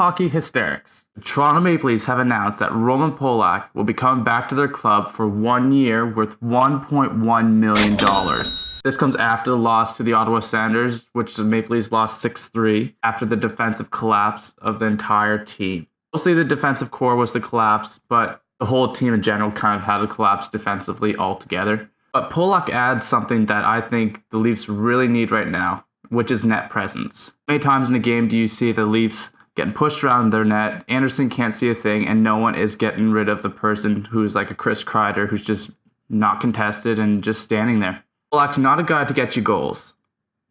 hockey hysterics. The Toronto Maple Leafs have announced that Roman Polak will be coming back to their club for 1 year worth $1.1 million. This comes after the loss to the Ottawa Senators, which the Maple Leafs lost 6-3 after the defensive collapse of the entire team. Mostly the defensive core was the collapse, but the whole team in general kind of had a collapse defensively altogether. But Polak adds something that I think the Leafs really need right now, which is net presence. How many times in a game do you see the Leafs getting pushed around their net? Anderson can't see a thing, and no one is getting rid of the person who's like a Chris Kreider who's just not contested and just standing there. Polak's not a guy to get you goals.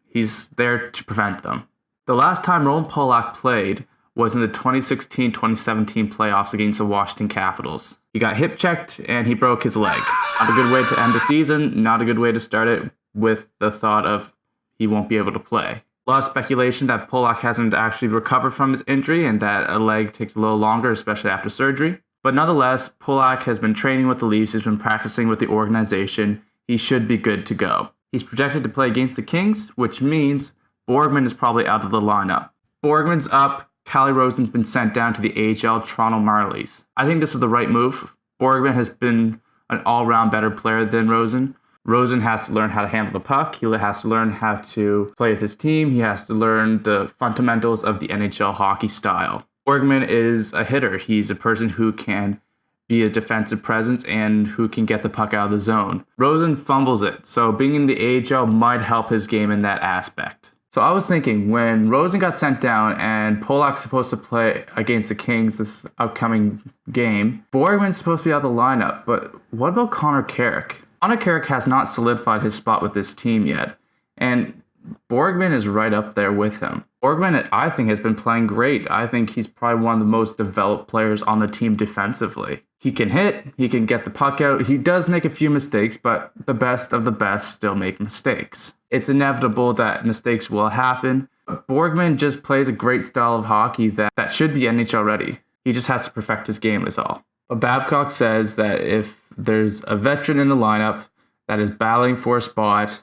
He's there to prevent them. The last time Roman Polak played was in the 2016-2017 playoffs against the Washington Capitals. He got hip checked and he broke his leg. Not a good way to end the season, not a good way to start it with the thought of he won't be able to play. A lot of speculation that Polak hasn't actually recovered from his injury and that a leg takes a little longer, especially after surgery. But nonetheless, Polak has been training with the Leafs, he's been practicing with the organization. He should be good to go. He's projected to play against the Kings, which means Borgman is probably out of the lineup. Borgman's up. Rosen's been sent down to the AHL Toronto Marlies. I think this is the right move. Borgman has been an all-round better player than Rosen. Rosen has to learn how to handle the puck. He has to learn how to play with his team. He has to learn the fundamentals of the NHL hockey style. Borgman is a hitter. He's a person who can be a defensive presence and who can get the puck out of the zone. Rosen fumbles it, so being in the AHL might help his game in that aspect. So I was thinking, when Rosen got sent down and Polak's supposed to play against the Kings this upcoming game, Borgman's supposed to be out of the lineup, but what about Connor Carrick? Connor Carrick has not solidified his spot with this team yet, and Borgman is right up there with him. Borgman, I think, has been playing great. I think he's probably one of the most developed players on the team defensively. He can hit, he can get the puck out. He does make a few mistakes, but the best of the best still make mistakes. It's inevitable that mistakes will happen, but Borgman just plays a great style of hockey that should be NHL ready. He just has to perfect his game is all. But Babcock says that if there's a veteran in the lineup that is battling for a spot,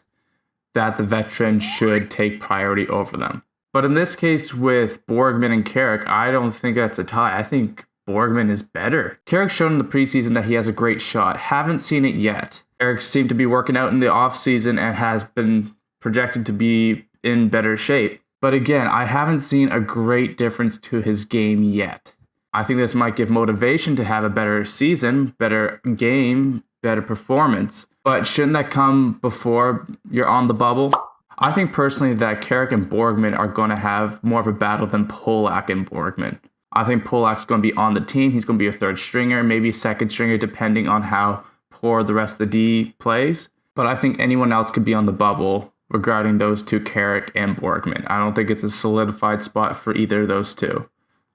that the veteran should take priority over them. But in this case with Borgman and Carrick, I don't think that's a tie. I think Borgman is better. Carrick's shown in the preseason that he has a great shot. Haven't seen it yet. Carrick seemed to be working out in the offseason and has been projected to be in better shape. But again, I haven't seen a great difference to his game yet. I think this might give motivation to have a better season, better game, better performance. But shouldn't that come before you're on the bubble? I think personally that Carrick and Borgman are going to have more of a battle than Polak and Borgman. I think Polak's going to be on the team. He's going to be a third stringer, maybe second stringer, depending on how poor the rest of the D plays. But I think anyone else could be on the bubble regarding those two, Carrick and Borgman. I don't think it's a solidified spot for either of those two.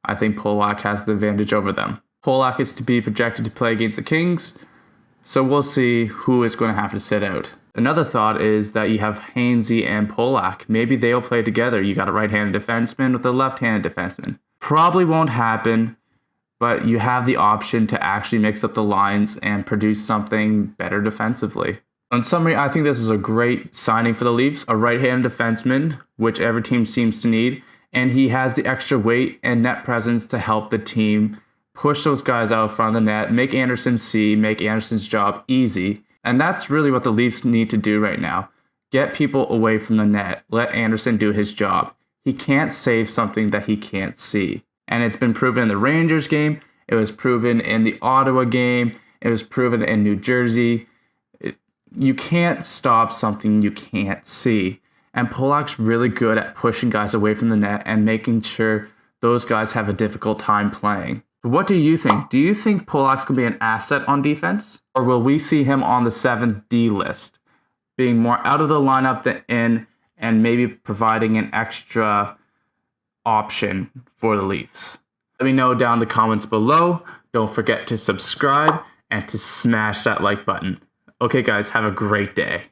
I think Polak has the advantage over them. Polak is to be projected to play against the Kings, so we'll see who is going to have to sit out. Another thought is that you have Hainsey and Polak. Maybe they'll play together. You got a right-handed defenseman with a left-handed defenseman. Probably won't happen, but you have the option to actually mix up the lines and produce something better defensively. In summary, I think this is a great signing for the Leafs, a right-handed defenseman, which every team seems to need, and he has the extra weight and net presence to help the team push those guys out front of the net, make Anderson see, make Anderson's job easy. And that's really what the Leafs need to do right now. Get people away from the net. Let Anderson do his job. He can't save something that he can't see. And it's been proven in the Rangers game. It was proven in the Ottawa game. It was proven in New Jersey. You can't stop something you can't see. And Polak's really good at pushing guys away from the net and making sure those guys have a difficult time playing. What do you think? Do you think Polak's going to be an asset on defense? Or will we see him on the 7th D list, being more out of the lineup than in, and maybe providing an extra option for the Leafs? Let me know down in the comments below. Don't forget to subscribe and to smash that like button. Okay, guys, have a great day.